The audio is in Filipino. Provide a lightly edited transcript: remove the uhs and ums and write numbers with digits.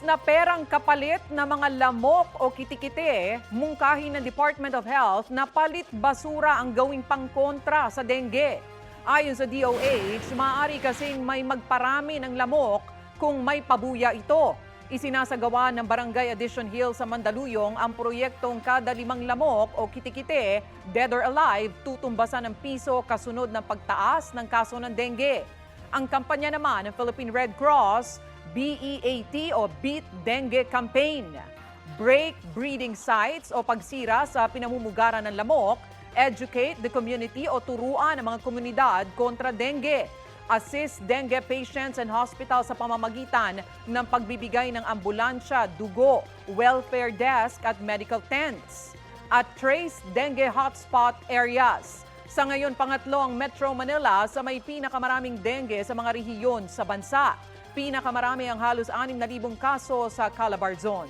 Imbis na perang kapalit na mga lamok o kitikite, mungkahi ng Department of Health na palit basura ang gawing pangkontra sa dengue. Ayon sa DOH, maaari kasing may magparami ng lamok kung may pabuya ito. Isinasagawa ng Barangay Addition Hill sa Mandaluyong ang proyektong kada 5 lamok o kitikite, dead or alive, tutumbasan ng piso kasunod ng pagtaas ng kaso ng dengue. Ang kampanya naman ng Philippine Red Cross, BEAT o Beat Dengue Campaign. Break breeding sites o pagsira sa pinamumugaran ng lamok, educate the community o turuan ang mga komunidad kontra dengue. Assist dengue patients and hospital sa pamamagitan ng pagbibigay ng ambulansya, dugo, welfare desk at medical tents. At trace dengue hotspot areas. Sa ngayon, pangatlo ang Metro Manila sa may pinakamaraming dengue sa mga rehiyon sa bansa. Pinakamarami ang halos 6,000 kaso sa Calabar Zone.